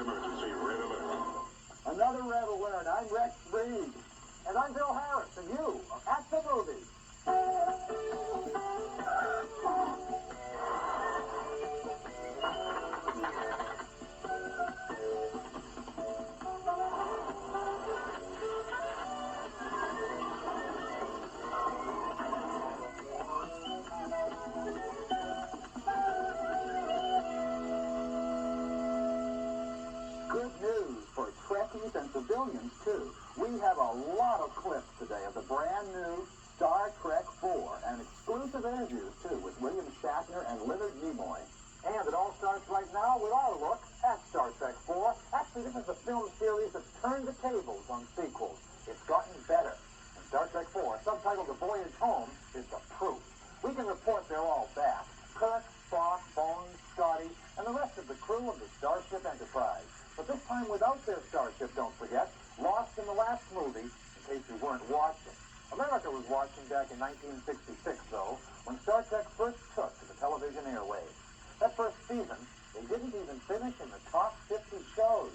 emergency. Red alert. Another red alert. I'm Rex Reed. And I'm Bill Harris. And you are at the movies. Good news for Trekkies and civilians, too. We have a lot of clips today of the brand new Star Trek IV and exclusive interviews, too, with William Shatner and Leonard Nimoy. And it all starts right now with our look at Star Trek IV. Actually, this is a film series that's turned the tables on sequels. It's gotten better. And Star Trek IV, subtitled The Voyage Home, is the proof. We can report they're all back. Kirk, Spock, Bones, Scotty, and the rest of the crew of the Starship Enterprise. But this time without their starship, don't forget, lost in the last movie, in case you weren't watching. America was watching back in 1966, though, when Star Trek first took to the television airwaves. That first season, they didn't even finish in the top 50 shows.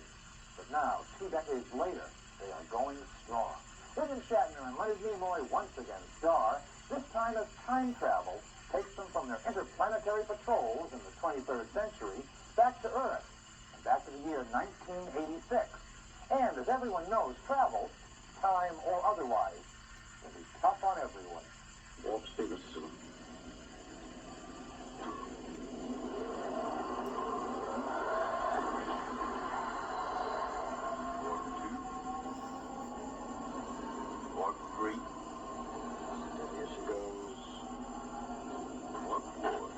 But now, 2 decades later, they are going strong. William Shatner and Leonard Nimoy once again star, this time as time travel takes them from their interplanetary patrols in the 23rd century back to Earth. Back to the year 1986. And as everyone knows, travel, time or otherwise, can be tough on everyone. Warp statement system. Warp 2. Warp 3. And here she goes. Warp 4.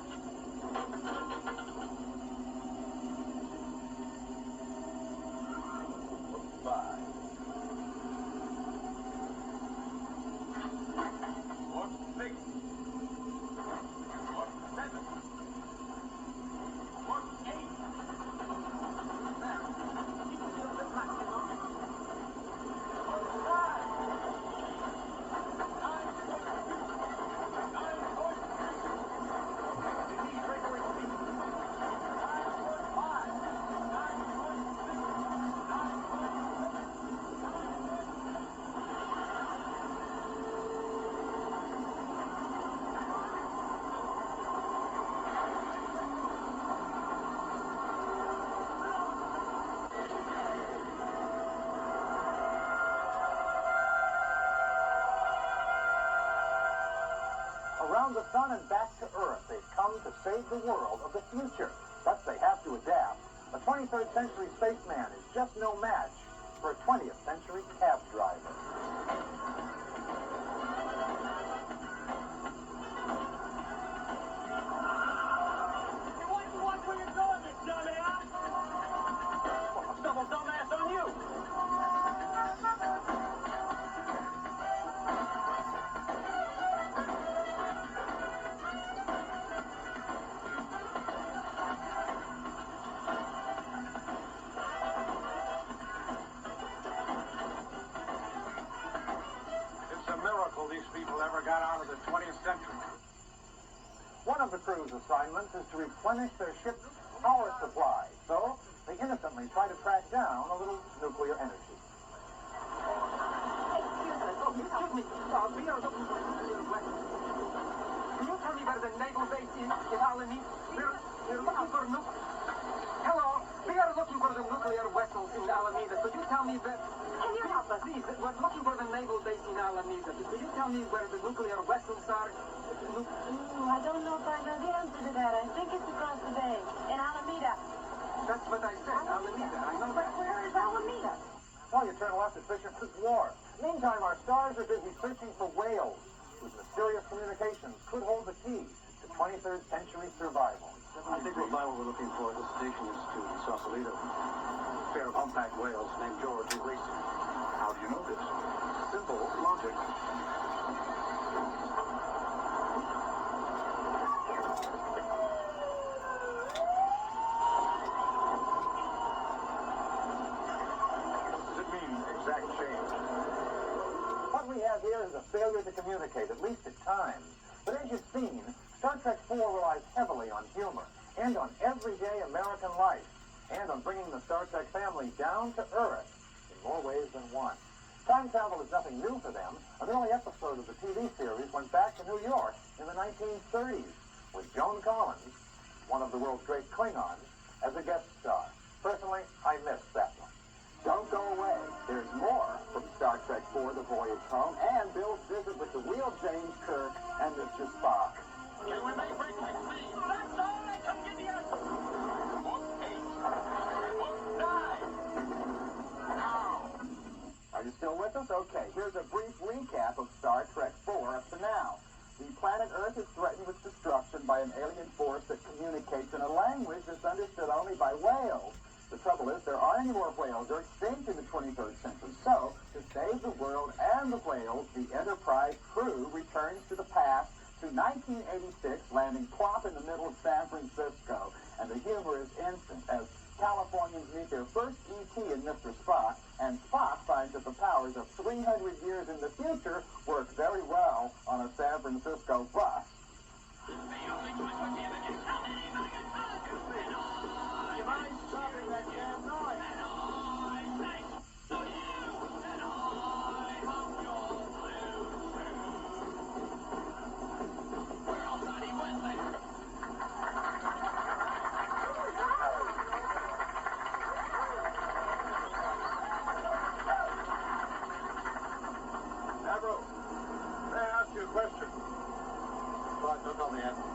Around the sun and back to Earth, they've come to save the world of the future. But they have to adapt. A 23rd century spaceman is just no match for a 20th century cab driver. Watch where you're going, you dumbass! Well, a double dumbass on you! These people ever got out of the 20th century. One of the crew's assignments is to replenish their ship's power supply, so they innocently try to track down a little nuclear energy. Excuse me. We are looking for nuclear weapons. Can you tell me where the naval base is in Alameda? We're looking for Hello. We are looking for the nuclear vessels in Alameda. Could you tell me where... Can you help us? Please, we're looking for the naval base in Alameda. Could you tell me where the nuclear vessels are? I don't know if I know the answer to that. I think it's across the bay, in Alameda. That's what I said, Alameda. I know But that. where is Alameda? Well, you turn left at Fisherman's Wharf. Meantime, our stars are busy searching for whales, whose mysterious communications could hold the key to 23rd century survival. I think we'll find what we're looking for at the Station Institute in Sausalito. A pair of humpback whales named George and Gracie. How do you know this? Simple logic. Does it mean exact change? What we have here is a failure to communicate, at least at times. But as you've seen, Star Trek IV relies heavily on humor and on everyday American life. and on bringing the Star Trek family down to Earth in more ways than one. Time travel is nothing new for them. An early episode of the TV series went back to New York in the 1930s with Joan Collins, one of the world's great Klingons, as a guest star. Personally, I missed that one. Don't go away. There's more from Star Trek IV, The Voyage Home, and Bill's visit with the real James Kirk and Mr. Spock. We may break my speed. That's all I can give you. Book 8. Book 9. Now. Are you still with us? Okay, here's a brief recap of Star Trek IV up to now. The planet Earth is threatened with destruction by an alien force that communicates in a language that's understood only by whales. The trouble is, there aren't any more whales. They're extinct in the 23rd century. So, to save the world and the whales, the Enterprise crew returns to the past to 1986, landing plop in the middle of San Francisco. And the humor is instant, as Californians meet their first ET in Mr. Spock, and Spock finds that the powers of 300 years in the future work very well on a San Francisco bus. The only choice for Jim is how many You mind stopping that damn noise? Avro, may I ask you a question? But don't call me Admiral.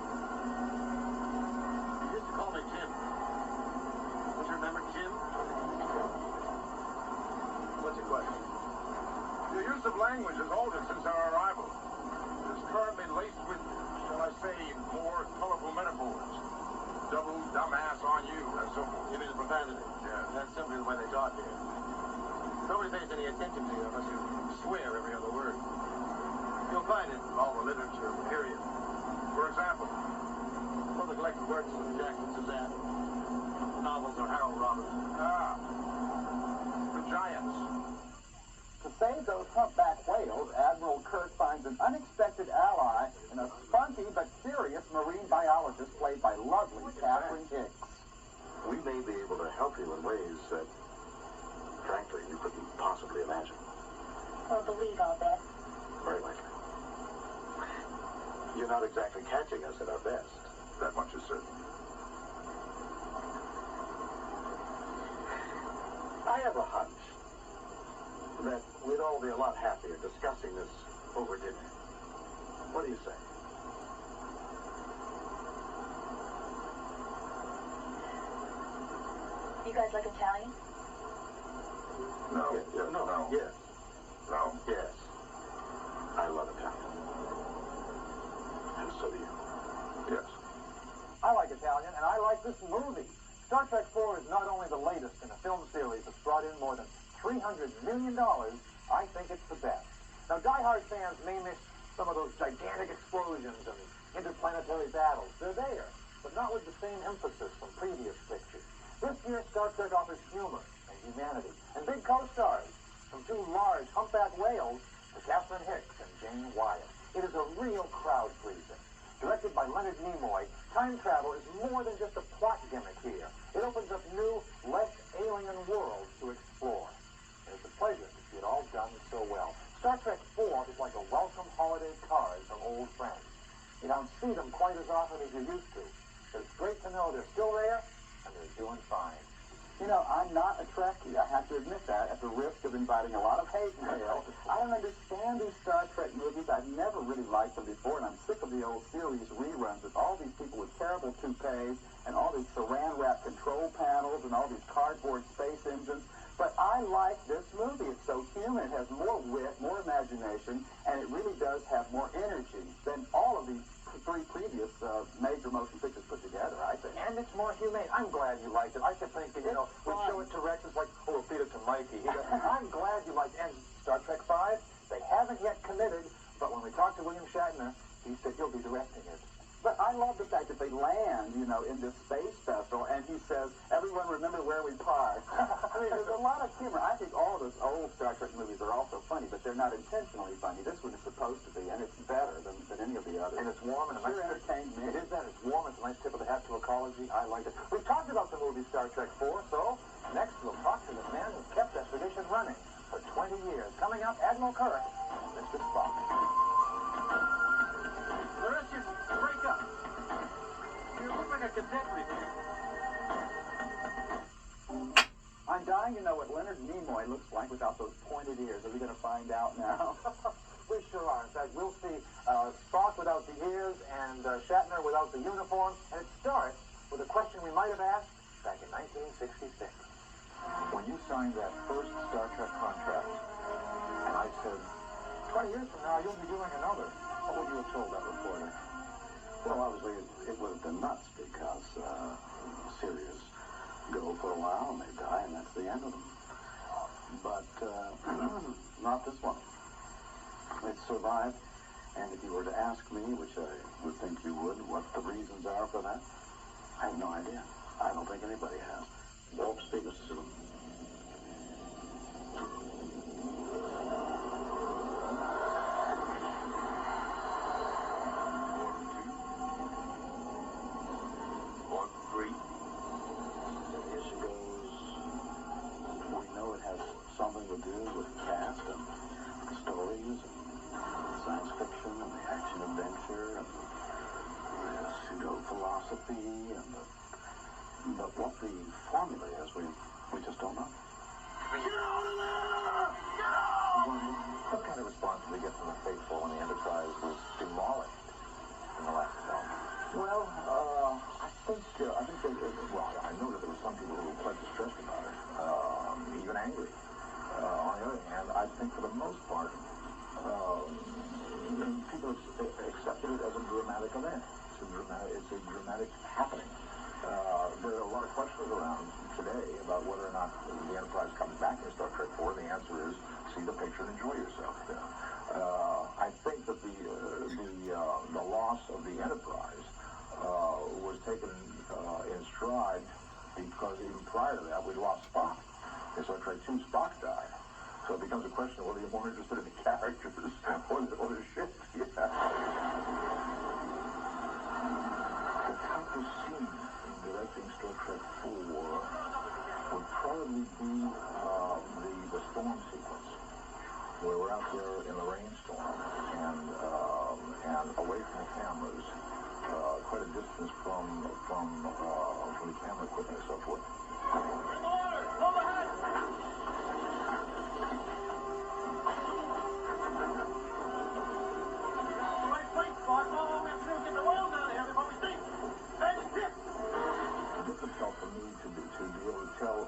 You used to call me Jim. Don't you remember Jim? What's your question? Your use of language has altered since our arrival. It is currently laced with, shall I say, more colorful metaphors. Double dumbass on you, and so forth. You mean profanity? Yeah. That's simply the way they talk here. Nobody pays any attention to you unless you swear every other word. You'll find it in all the literature of the period. For example, From the collected works of Jackson Suzanne, novels of Harold Robbins. the giants. To save those humpback whales, Admiral Kirk finds an unexpected ally in a spunky but serious marine biologist played by lovely Catherine Hicks. We may be able to help you in ways that, frankly, you couldn't possibly imagine. Or believe, I'll bet. Very likely. You're not exactly catching us at our best. That much is certain. I have a hunch that we'd all be a lot happier discussing this over dinner. What do you say? You guys like Italian? No. No. Yes. No. Yes. I love Italian. And so do you. Yes. I like Italian, and I like this movie. Star Trek IV is not only the latest in a film series that's brought in more than $300 million, I think it's the best. Now, diehard fans may miss some of those gigantic explosions and interplanetary battles. They're there, but not with the same emphasis from previous pictures. This year, Star Trek offers humor and humanity, and big co-stars, from two large humpback whales to Catherine Hicks and Jane Wyatt. It is a real crowd pleaser. Directed by Leonard Nimoy, time travel is more than just a plot gimmick here. It opens up new, less alien worlds to explore. And it's a pleasure to see it all done so well. Star Trek IV is like a welcome holiday card from old friends. You don't see them quite as often as you used to, but it's great to know they're still there and they're doing fine. You know, I'm not a Trekkie. I have to admit that at the risk of inviting a lot of hate mail. I don't understand these Star Trek movies. I've never really liked them before, and I'm sick of the old series reruns with all these people with terrible toupees and all these saran-wrap control panels and all these cardboard space engines. But I like this movie. It's so human. It has more wit, more imagination, and it really does have more energy than all of these three previous major motion pictures put together, I think. And it's more humane. I'm glad you liked it. I kept thinking, you know, we'd show it to Rex, it's like, oh, we'll feed it to Mikey. I'm glad you liked it. And Star Trek V, they haven't yet committed, but when we talked to William Shatner, he said he'll be directing it. But I love the fact that they land, you know, in this space vessel, and he says, everyone remember where we parked. I mean, there's a lot of humor. I think all those old Star Trek movies are also funny, but they're not intentionally funny. This one is supposed to be, and it's better than than any of the others. And it's warm and a Sure nice entertained me. It is that. It's warm. It's a nice tip of the hat to ecology. I like it. We've talked about the movie Star Trek 4, so next we'll talk to the man who kept that tradition running for 20 years. Coming up, Admiral Kirk, Mr. Spock. The rest of you, break up. You look like a cadet repeat. I'm dying to know what Leonard Nimoy looks like without those pointed ears. Are we going to find out now? We sure are. In fact, we'll see Spock without the ears and Shatner without the uniform. And it starts with a question we might have asked back in 1966. When you signed that first Star Trek contract, and I said, 20 years from now, you'll be doing another, what would you have told that reporter? Well, obviously, it would have been nuts because series go for a while and they die, and that's the end of them. But not this one. It survived, and if you were to ask me, which I would think you would, what the reasons are for that, I have no idea. I don't think anybody has. Won't speak, Mr. Sulu. Something to do with cast and the stories and science fiction and the action adventure and the pseudo philosophy and but what the formula is, we just don't know. What kind of response did we get from the faithful when the Enterprise was demolished in the last film? Well, I think I know that there were some people who were quite distressed about it, even angry. On the other hand, I think for the most part, people accepted it as a dramatic event. It's a dramatic happening. There are a lot of questions around today about whether or not the Enterprise comes back in Star Trek 4. The answer is see the picture and enjoy yourself. I think that the loss of the Enterprise was taken in stride because even prior to that, we'd lost Spock. In Star Trek 2, Spock died. So it becomes a question of whether you're more interested in the characters or the ship. Yeah. The toughest scene in directing Star Trek 4 would probably be the storm sequence, where we're out there in the rainstorm and away from the cameras, quite a distance from the camera equipment and so forth. Difficult for me to be able to tell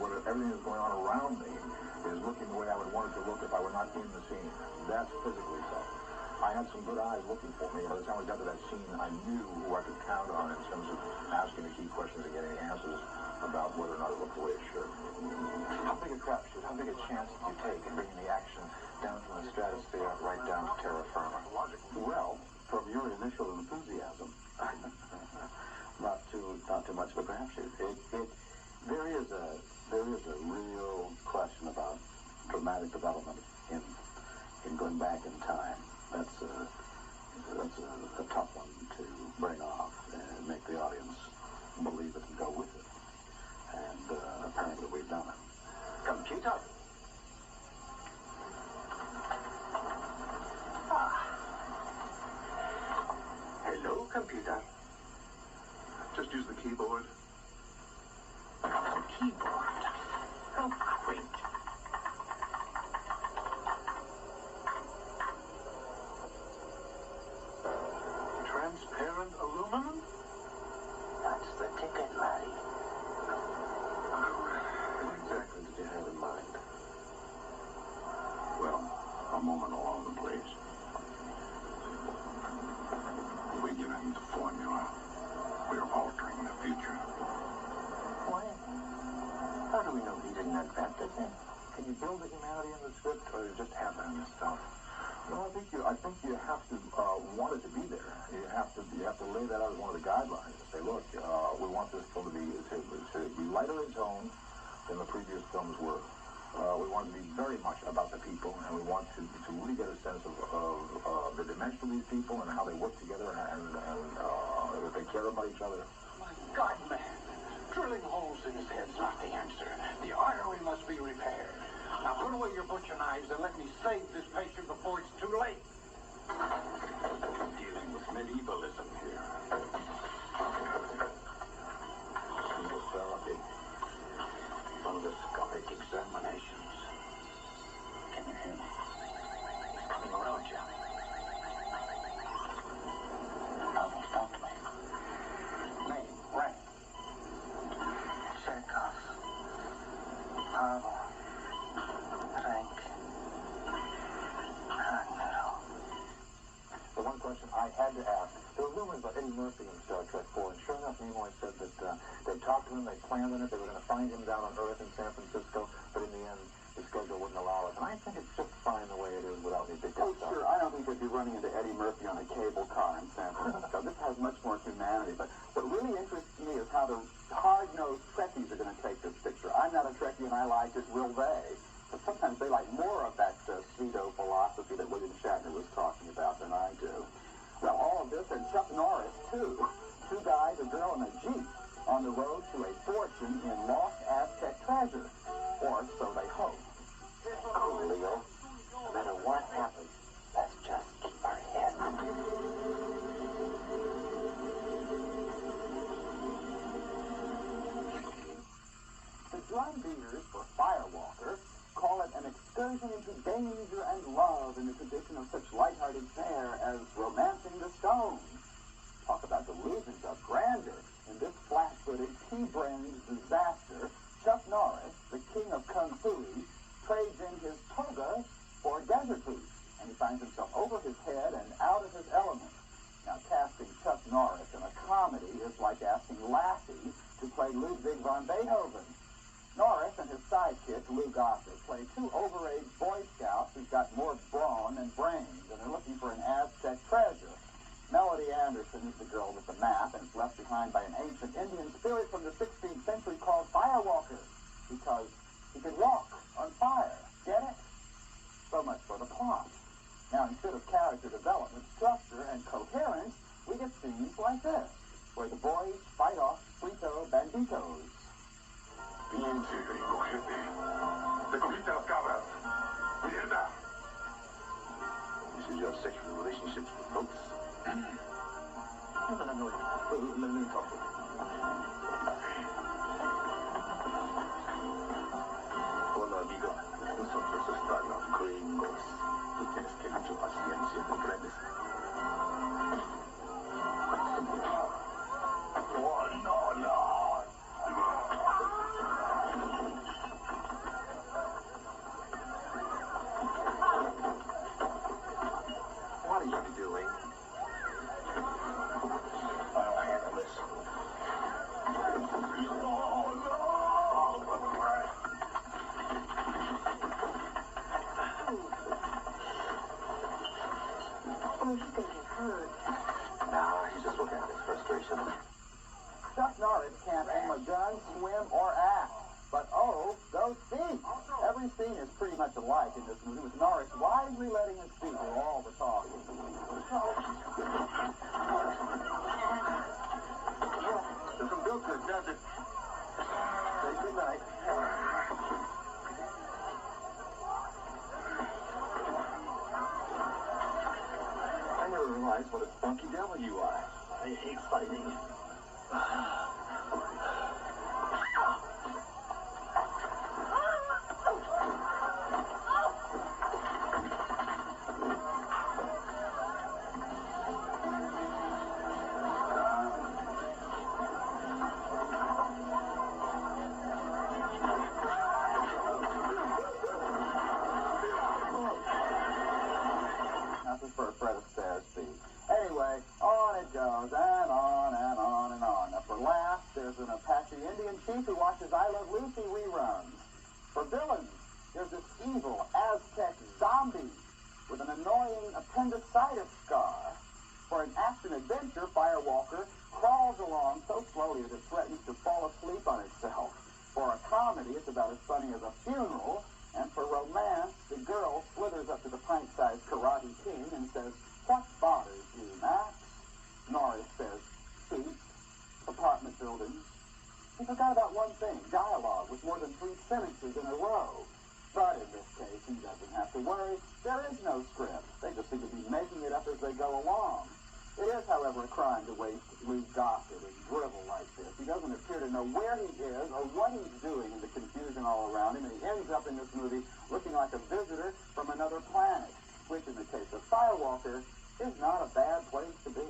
whether everything that's going on around me is looking the way I would want it to look if I were not in the scene. That's physically tough. I had some good eyes looking for me. By the time we got to that scene, I knew who I could count on in terms of asking the key questions and getting answers about whether or not it looked the way it should. How big a crapshoot, how big a chance did you take in bringing the action down from the stratosphere right down to terra firma? Well, from your initial enthusiasm, not too much of a crapshoot. There is a real question about dramatic development in going back in time. That's a tough one to bring off and make the audience believe it and go with it. And apparently we've done it. Computer. Hello, computer. Just use the keyboard. Keyboard. How quaint. Transparent aluminum? That's the ticket, laddie. What exactly did you have in mind? Well, a moment alone, please. We given the formula. We're altering the future. What? How do we know he didn't invent it then? Can you build the humanity in the script, or does it just happen in this stuff? No, I think you have to want it to be there. You have to lay that out as one of the guidelines. Say, look, we want this film to be lighter in tone than the previous films were. We want to be very much about the people, and we want to really get a sense of the dimension of these people and how they work together and that they care about each other. My God, man. Drilling holes in his head's not the answer. The artery must be repaired. Now put away your butcher knives and let me save this patient before it's too late. Dealing with medievalism here. Chemotherapy. Endoscopic examinations. Can you hear me? He's coming around, Johnny. Almost up to me. Name, rank. Chekhov. Pavel. Frank. Shatner. The one question I had to ask, there were rumors about Eddie Murphy in Star Trek 4, and sure enough, Nimoy said that they talked to him, they planned on it, they were going to find him down on Earth in San Francisco, but in the end, his schedule wouldn't allow it. And I think it's just fine the way it is without any big Oh, sure. I don't think they'd be running into Eddie Murphy on a cable car in San Francisco. This has much more humanity. But what really interests me is how the hard-nosed Trekkies are going to take this picture. I'm not a Trekkie, and I like it. Will they? But sometimes they like more of that pseudo-philosophy that William Shatner was talking about than I do. Well, all of this, and Chuck Norris, too. Two guys, a girl, and a Jeep on the road to a fortune in lost Aztec treasure. Or so they hope. Oh, Leo, no matter what happens, let's just keep our heads. The drum beaters for Firewalker call it an excursion into danger and love in the tradition of such lighthearted fare as Romancing the Stones. Talk about delusions of grandeur. In this flat-footed, pea-brained disaster, Chuck Norris, the king of Kung Fu, trades in his toga for desert boots, and he finds himself over his head and out of his element. Now, casting Chuck Norris in a comedy is like asking Lassie to play Ludwig van Beethoven. Norris and his sidekick, Lou Gossett, play two overaged Boy Scouts who've got more brawn than brains, and they're looking for an Aztec treasure. Melody Anderson is the girl with the map, and is left behind by an ancient Indian spirit from the 16th century called Firewalker, because he can walk on fire. Get it? So much for the plot. Now, instead of character development, structure, and coherence, we get scenes like this, where the boys fight off Frito Banditos. Bien cítrico, jefe. Te cogiste las cabras. ¡Mierda! This is your sexual relationships with folks. No. Let me talk to you. Hola, amigo. Nosotros estamos gringos. Tú tienes que mucha paciencia, ¿comprendes? Oh, no. What are you doing? I'll handle this. Oh, he's gonna get hurt. No, he's just looking at his frustration. Chuck Norris can't aim a gun, swim, or act. But oh, those feet! Every scene is pretty much alike in this movie, with Norris wisely letting his feet do all the talking. There's some good desert. Say good night. I never realized what a spunky devil you are. I hate fighting. Nothing for a Fred Astaire speech. Anyway, on it goes, and on and on and on. Now, for laughs, there's an Apache Indian chief who watches I Love Lucy reruns. For villains, there's this evil Aztec zombie with an annoying appendicitis scar. For an action-adventure, Firewalker crawls along so slowly that it threatens to fall asleep on itself. For a comedy, it's about as funny as a funeral. forgot about one thing, dialogue with more than 3 sentences in a row. But in this case, he doesn't have to worry. There is no script. They just seem to be making it up as they go along. It is, however, a crime to waste Lou Gossett and drivel like this. He doesn't appear to know where he is or what he's doing in the confusion all around him, and he ends up in this movie looking like a visitor from another planet, which in the case of Firewalker is not a bad place to be.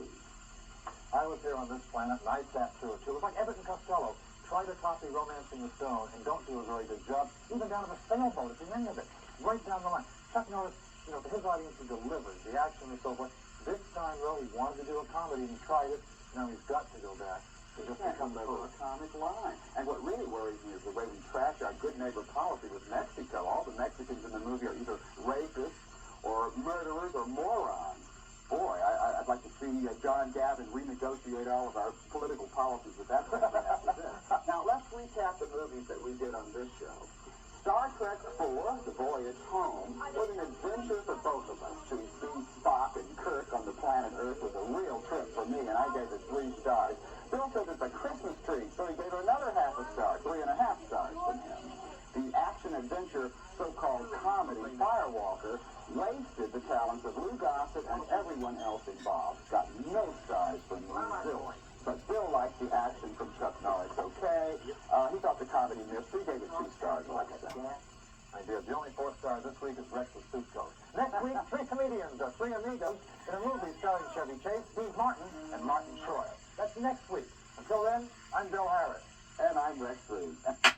I was here on this planet, and I sat through it, too. It was like Everett and Costello. Try to copy Romancing the Stone and don't do a very good job, even down to the sailboat at the end of it. Right down the line. Chuck Norris, for his audience, he delivers the action and so forth. This time, though, he wanted to do a comedy and he tried it. Now he's got to go back. It just becomes a comic line. And what really worries me is the way we trash our good neighbor policy with Mexico. All the Mexicans in the movie are either rapists or murderers or morons. Boy, I'd like to see John Gavin renegotiate all of our political policies with that person after this. Now, let's recap the movies that we did on this show. Star Trek IV, The Voyage Home, was an adventure for both of us. To see Spock and Kirk on the planet Earth was a real trip for me, and I gave it 3 stars. Bill said it's a Christmas tree, so he gave it another half a star, 3.5 stars from him. The action-adventure so-called comedy Firewalker wasted the talents of Lou Gossett and everyone else involved. Got no stars from me, Bill. But Bill liked the action from Chuck Norris, okay? He thought the comedy mystery gave it 2 stars, like I said. My dear, the only 4 stars this week is Rex with Suit Coat. Next week, 3 comedians, 3 amigos, in a movie starring Chevy Chase, Steve Martin, and Martin Troy. That's next week. Until then, I'm Bill Harris. And I'm Rex Reed.